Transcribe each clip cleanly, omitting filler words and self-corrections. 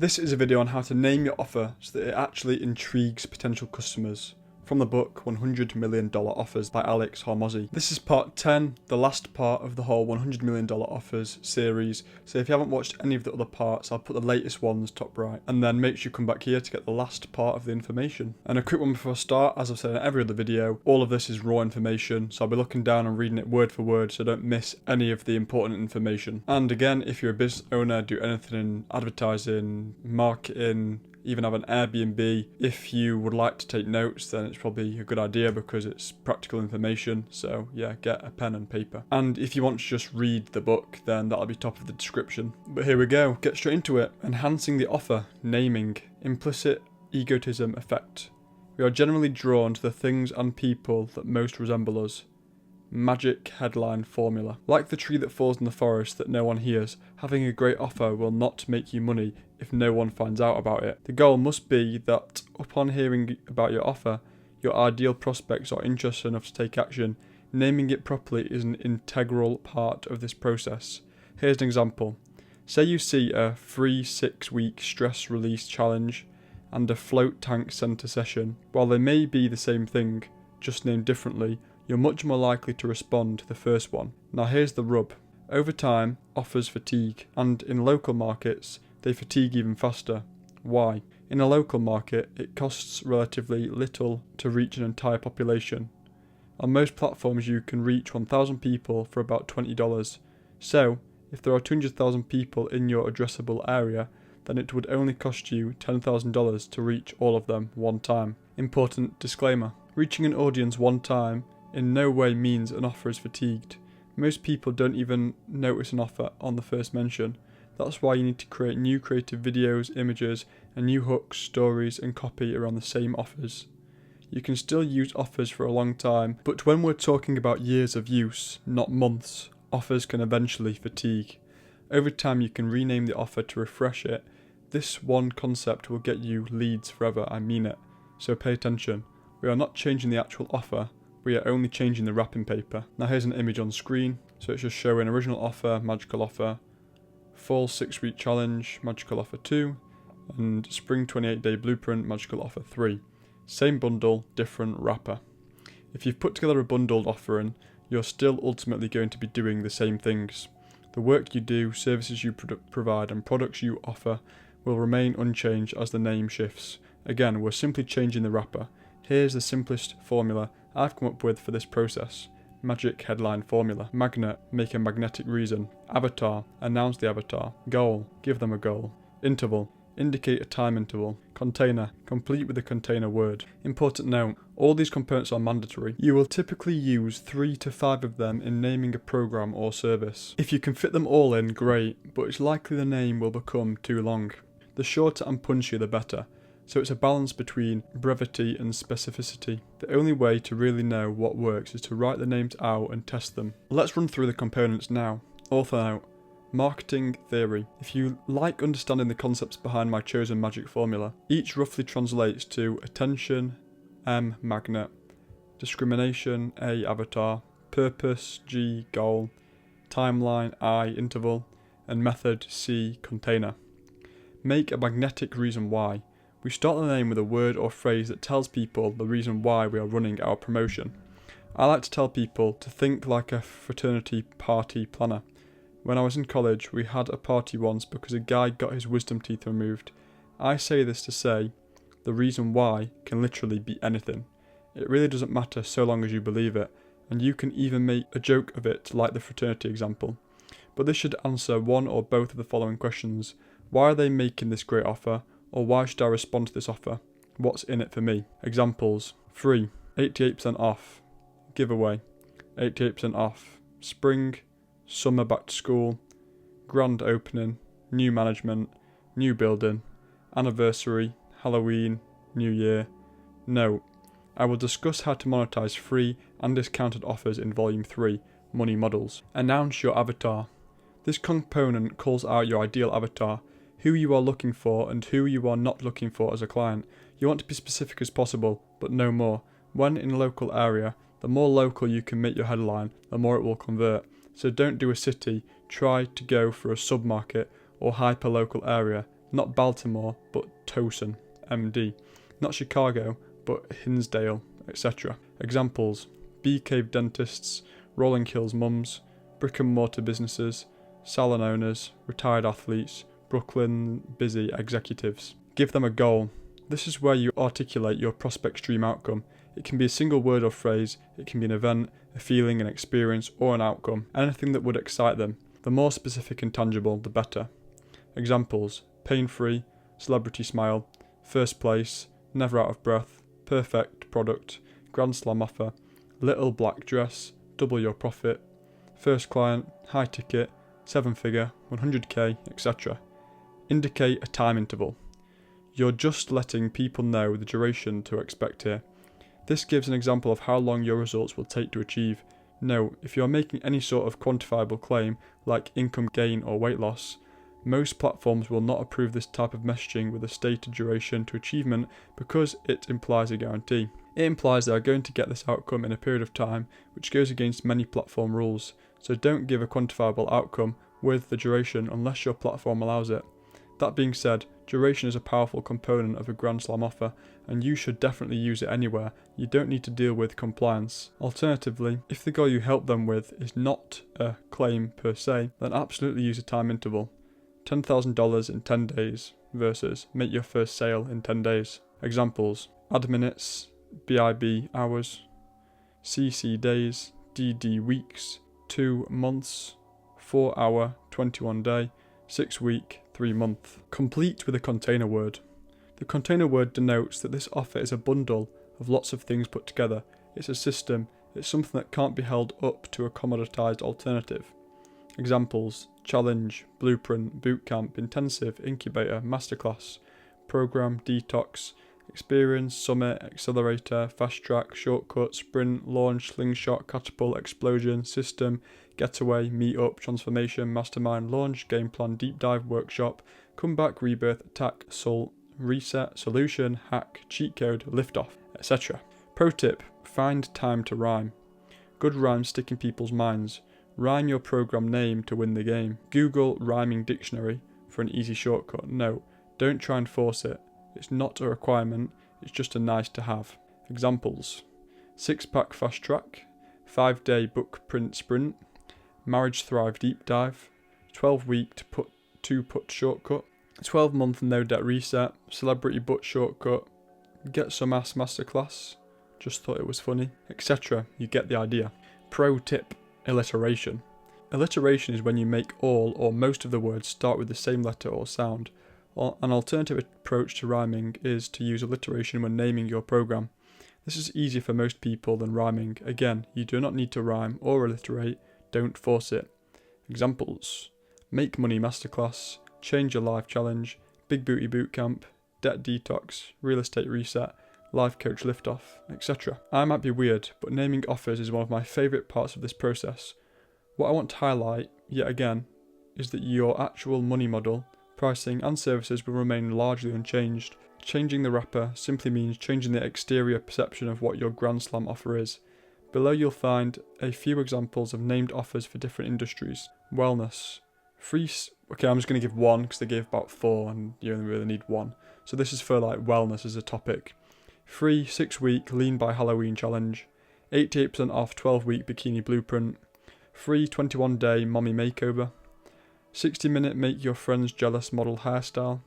This is a video on how to name your offer so that it actually intrigues potential customers. From the book $100 Million Offers by Alex Hormozi. This is part 10, the last part of the whole $100 Million Offers series. So if you haven't watched any of the other parts, I'll put the latest ones top right. And then make sure you come back here to get the last part of the information. And a quick one before I start, as I've said in every other video, all of this is raw information. So I'll be looking down and reading it word for word so don't miss any of the important information. And again, if you're a business owner, do anything in advertising, marketing, even have an Airbnb. If you would like to take notes, then it's probably a good idea because it's practical information. So yeah, get a pen and paper. And if you want to just read the book, then that'll be top of the description. But here we go, get straight into it. Enhancing the offer, naming, implicit egotism effect. We are generally drawn to the things and people that most resemble us. Magic headline formula. Like the tree that falls in the forest that no one hears, having a great offer will not make you money if no one finds out about it. The goal must be that upon hearing about your offer, your ideal prospects are interested enough to take action. Naming it properly is an integral part of this process. Here's an example. Say you see a free 6-week stress release challenge and a float tank center session. While they may be the same thing, just named differently, you're much more likely to respond to the first one. Now here's the rub. Over time, offers fatigue, and in local markets, they fatigue even faster. Why? In a local market, it costs relatively little to reach an entire population. On most platforms you can reach 1,000 people for about $20. So, if there are 200,000 people in your addressable area, then it would only cost you $10,000 to reach all of them one time. Important disclaimer. Reaching an audience one time in no way means an offer is fatigued. Most people don't even notice an offer on the first mention. That's why you need to create new creative videos, images, and new hooks, stories, and copy around the same offers. You can still use offers for a long time, but when we're talking about years of use, not months, offers can eventually fatigue. Over time you can rename the offer to refresh it. This one concept will get you leads forever, I mean it. So pay attention. We are not changing the actual offer, we are only changing the wrapping paper. Now here's an image on screen, so it's just showing original offer, magical offer, fall 6-week challenge, magical offer 2, and spring 28-day blueprint, magical offer 3. Same bundle, different wrapper. If you've put together a bundled offering, you're still ultimately going to be doing the same things. The work you do, services you provide, and products you offer will remain unchanged as the name shifts. Again, we're simply changing the wrapper. Here's the simplest formula I've come up with for this process. Magic headline formula. Magnet, make a magnetic reason. Avatar, announce the avatar. Goal, give them a goal. Interval, indicate a time interval. Container, complete with the container word. Important note, all these components are mandatory. You will typically use 3 to 5 of them in naming a program or service. If you can fit them all in, great, but it's likely the name will become too long. The shorter and punchier the better. So it's a balance between brevity and specificity. The only way to really know what works is to write the names out and test them. Let's run through the components now. Author note. Marketing theory. If you like understanding the concepts behind my chosen magic formula, each roughly translates to attention, M, magnet, discrimination, A, avatar, purpose, G, goal, timeline, I, interval, and method, C, container. Make a magnetic reason why. We start the name with a word or phrase that tells people the reason why we are running our promotion. I like to tell people to think like a fraternity party planner. When I was in college, we had a party once because a guy got his wisdom teeth removed. I say this to say, the reason why can literally be anything. It really doesn't matter so long as you believe it, and you can even make a joke of it like the fraternity example. But this should answer one or both of the following questions. Why are they making this great offer? Or why should I respond to this offer? What's in it for me? Examples. Free, 88% off. Giveaway, 88% off. Spring, summer back to school. Grand opening, new management, new building. Anniversary, Halloween, New Year. Note, I will discuss how to monetize free and discounted offers in Volume 3, Money Models. Announce your avatar. This component calls out your ideal avatar, who you are looking for and who you are not looking for as a client. You want to be specific as possible, but no more. When in a local area, the more local you can make your headline, the more it will convert. So don't do a city, try to go for a sub-market or hyper-local area. Not Baltimore, but Towson, MD. Not Chicago, but Hinsdale, etc. Examples: Bee Cave dentists, Rolling Hills mums, brick and mortar businesses, salon owners, retired athletes, Brooklyn busy executives. Give them a goal. This is where you articulate your prospect's dream outcome. It can be a single word or phrase, it can be an event, a feeling, an experience, or an outcome. Anything that would excite them. The more specific and tangible, the better. Examples: pain-free, celebrity smile, first place, never out of breath, perfect product, grand slam offer, little black dress, double your profit, first client, high ticket, 7-figure, 100k, etc. Indicate a time interval. You're just letting people know the duration to expect here. This gives an example of how long your results will take to achieve. Note, if you are making any sort of quantifiable claim, like income gain or weight loss, most platforms will not approve this type of messaging with a stated duration to achievement because it implies a guarantee. It implies they are going to get this outcome in a period of time, which goes against many platform rules, so don't give a quantifiable outcome with the duration unless your platform allows it. That being said, duration is a powerful component of a Grand Slam offer, and you should definitely use it anywhere. You don't need to deal with compliance. Alternatively, if the goal you help them with is not a claim per se, then absolutely use a time interval. $10,000 in 10 days versus make your first sale in 10 days. Examples: add minutes, BIB hours, CC days, DD weeks, 2 months, 4 hour, 21 day, 6 week, 3 month. Complete with a container word. The container word denotes that this offer is a bundle of lots of things put together. It's a system. It's something that can't be held up to a commoditized alternative. Examples: challenge, blueprint, bootcamp, intensive, incubator, masterclass, program, detox, experience, summit, accelerator, fast track, shortcut, sprint, launch, slingshot, catapult, explosion, system, getaway, meetup, transformation, mastermind, launch, game plan, deep dive, workshop, comeback, rebirth, attack, assault, reset, solution, hack, cheat code, liftoff, etc. Pro tip: find time to rhyme. Good rhymes stick in people's minds. Rhyme your program name to win the game. Google rhyming dictionary for an easy shortcut. No, don't try and force it. It's not a requirement, it's just a nice to have. Examples: 6-pack fast track, 5-day book print sprint, marriage thrive deep dive, 12-week to put shortcut, 12-month no debt reset, celebrity butt shortcut, get some ass masterclass, just thought it was funny, etc. You get the idea. Pro tip: alliteration. Alliteration is when you make all or most of the words start with the same letter or sound. An alternative approach to rhyming is to use alliteration when naming your program. This is easier for most people than rhyming. Again, you do not need to rhyme or alliterate, don't force it. Examples: Make Money Masterclass, Change Your Life Challenge, Big Booty Bootcamp, Debt Detox, Real Estate Reset, Life Coach Liftoff, etc. I might be weird, but naming offers is one of my favourite parts of this process. What I want to highlight, yet again, is that your actual money model, pricing and services will remain largely unchanged. Changing the wrapper simply means changing the exterior perception of what your Grand Slam offer is. Below you'll find a few examples of named offers for different industries. Wellness. Okay, I'm just going to give one because they gave about 4 and you only really need one. So this is for like wellness as a topic. Free 6-week Lean by Halloween challenge. 88% off 12-week bikini blueprint. Free 21-day mommy makeover. 60-minute make your friends jealous model hairstyle.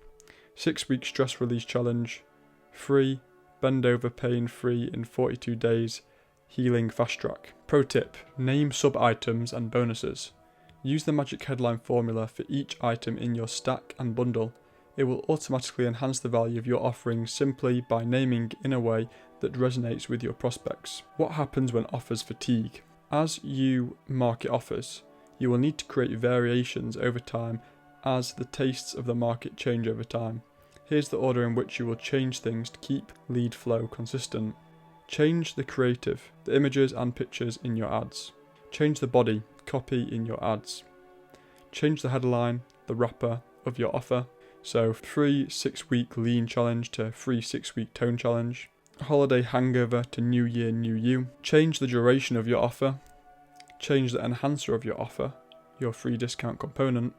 6-week stress release challenge. Free bend over pain free in 42 days healing fast track. Pro tip: name sub items and bonuses. Use the magic headline formula for each item in your stack and bundle. It will automatically enhance the value of your offering simply by naming in a way that resonates with your prospects. What happens when offers fatigue? As you market offers, you will need to create variations over time as the tastes of the market change over time. Here's the order in which you will change things to keep lead flow consistent. Change the creative, the images and pictures in your ads. Change the body, copy in your ads. Change the headline, the wrapper of your offer. So free 6-week lean challenge to free 6-week tone challenge. Holiday hangover to New Year, New You. Change the duration of your offer. Change the enhancer of your offer, your free discount component.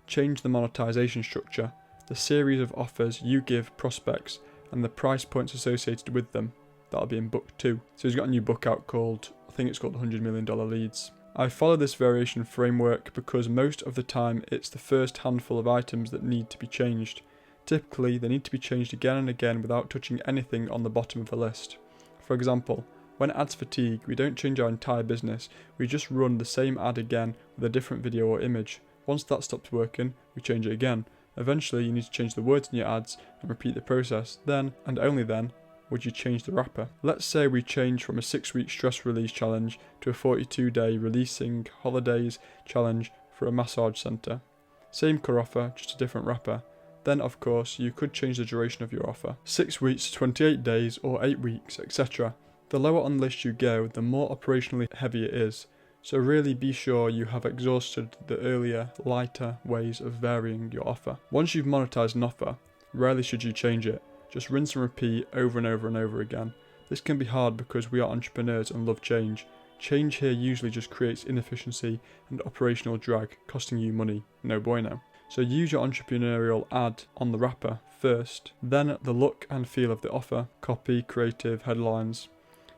Change the monetization structure. the series of offers you give prospects, and the price points associated with them. That'll be in book 2. So he's got a new book out called, I think it's called $100 Million Leads. I follow this variation framework because most of the time it's the first handful of items that need to be changed. Typically, they need to be changed again and again without touching anything on the bottom of the list. For example, when ads fatigue, we don't change our entire business, we just run the same ad again with a different video or image. Once that stops working, we change it again. Eventually, you need to change the words in your ads and repeat the process. Then, and only then, would you change the wrapper. Let's say we change from a 6-week stress release challenge to a 42-day releasing holidays challenge for a massage centre. Same core offer, just a different wrapper. Then, of course, you could change the duration of your offer. 6 weeks to 28 days or 8 weeks, etc. The lower on the list you go, the more operationally heavy it is. So really be sure you have exhausted the earlier, lighter ways of varying your offer. Once you've monetized an offer, rarely should you change it. Just rinse and repeat over and over and over again. This can be hard because we are entrepreneurs and love change. Change here usually just creates inefficiency and operational drag, costing you money. No bueno. So use your entrepreneurial ad on the wrapper first, then the look and feel of the offer, copy, creative, headlines.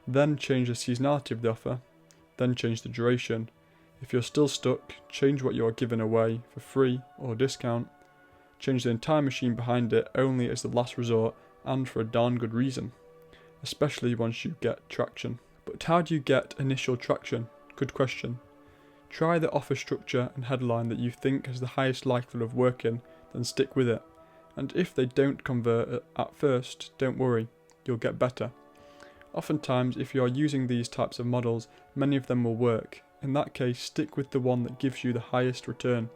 Then change the seasonality of the offer, then change the duration. If you're still stuck, change what you are giving away for free or discount. Change the entire machine behind it only as the last resort and for a darn good reason, especially once you get traction. But how do you get initial traction? Good question. Try the offer structure and headline that you think has the highest likelihood of working, then stick with it. And if they don't convert at first, don't worry, you'll get better. Oftentimes, if you are using these types of models, many of them will work. In that case, stick with the one that gives you the highest return.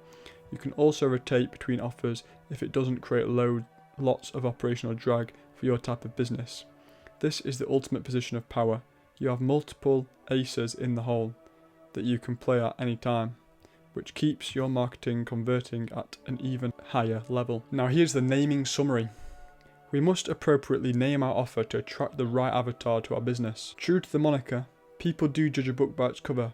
You can also rotate between offers if it doesn't create lots of operational drag for your type of business. This is the ultimate position of power. You have multiple aces in the hole that you can play at any time, which keeps your marketing converting at an even higher level. Now here's the naming summary. We must appropriately name our offer to attract the right avatar to our business. True to the moniker, people do judge a book by its cover.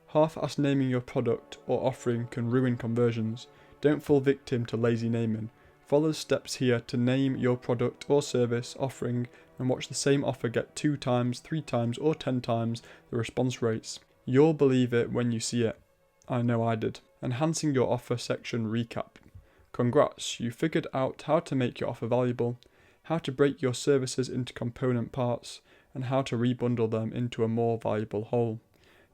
Half-assed naming your product or offering can ruin conversions. Don't fall victim to lazy naming. Follow the steps here to name your product or service offering and watch the same offer get 2 times, 3 times or 10 times the response rates. You'll believe it when you see it. I know I did. Enhancing your offer section recap. Congrats, you figured out how to make your offer valuable, how to break your services into component parts, and how to rebundle them into a more valuable whole.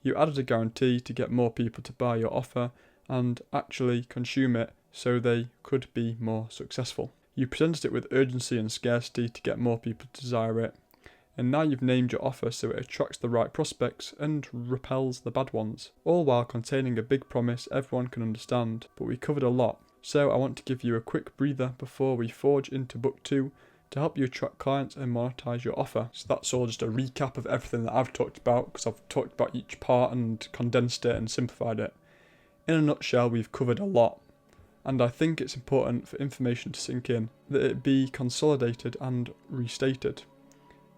You added a guarantee to get more people to buy your offer and actually consume it so they could be more successful. You presented it with urgency and scarcity to get more people to desire it. And now you've named your offer so it attracts the right prospects and repels the bad ones, all while containing a big promise everyone can understand. But we covered a lot, so I want to give you a quick breather before we forge into book 2 to help you attract clients and monetize your offer. So that's all just a recap of everything that I've talked about, because I've talked about each part and condensed it and simplified it. In a nutshell, we've covered a lot, and I think it's important for information to sink in, that it be consolidated and restated.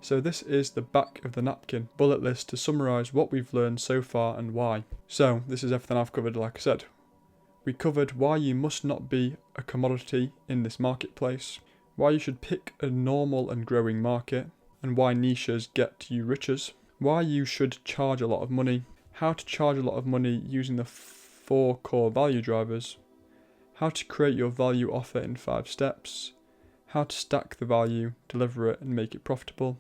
So this is the back of the napkin bullet list to summarise what we've learned so far and why. So this is everything I've covered, like I said. We covered why you must not be a commodity in this marketplace, why you should pick a normal and growing market, and why niches get you riches, why you should charge a lot of money, how to charge a lot of money using the 4 core value drivers, how to create your value offer in 5 steps, how to stack the value, deliver it and make it profitable,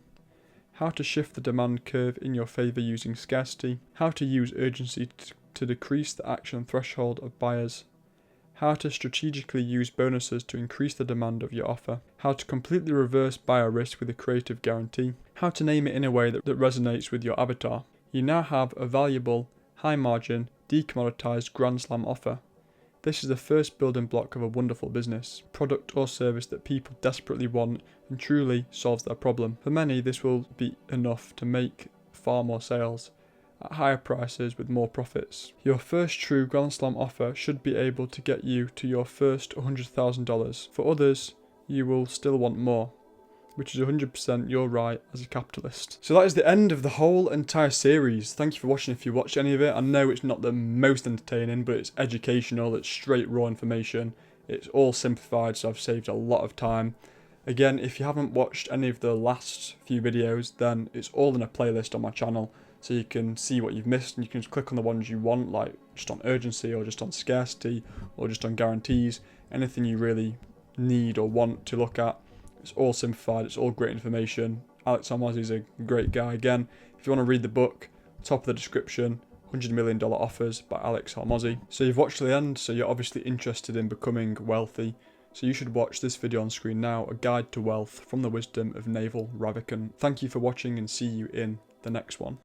how to shift the demand curve in your favour using scarcity, how to use urgency to decrease the action threshold of buyers, how to strategically use bonuses to increase the demand of your offer, how to completely reverse buyer risk with a creative guarantee, how to name it in a way that resonates with your avatar. You now have a valuable, high margin, decommoditized Grand Slam offer. This is the first building block of a wonderful business, product or service that people desperately want and truly solves their problem. For many, this will be enough to make far more sales at higher prices with more profits. Your first true Grand Slam offer should be able to get you to your first $100,000. For others, you will still want more, which is 100% your right as a capitalist. So that is the end of the whole entire series. Thank you for watching if you watched any of it. I know it's not the most entertaining, but it's educational, it's straight raw information. It's all simplified, so I've saved a lot of time. Again, if you haven't watched any of the last few videos, then it's all in a playlist on my channel, so you can see what you've missed, and you can just click on the ones you want, like just on urgency, or just on scarcity, or just on guarantees. Anything you really need or want to look at. It's all simplified, it's all great information. Alex Hormozi is a great guy. Again, if you want to read the book, top of the description, $100 million Offers by Alex Hormozi. So you've watched to the end, so you're obviously interested in becoming wealthy. So you should watch this video on screen now, A Guide to Wealth from the Wisdom of Naval Ravikant. Thank you for watching and see you in the next one.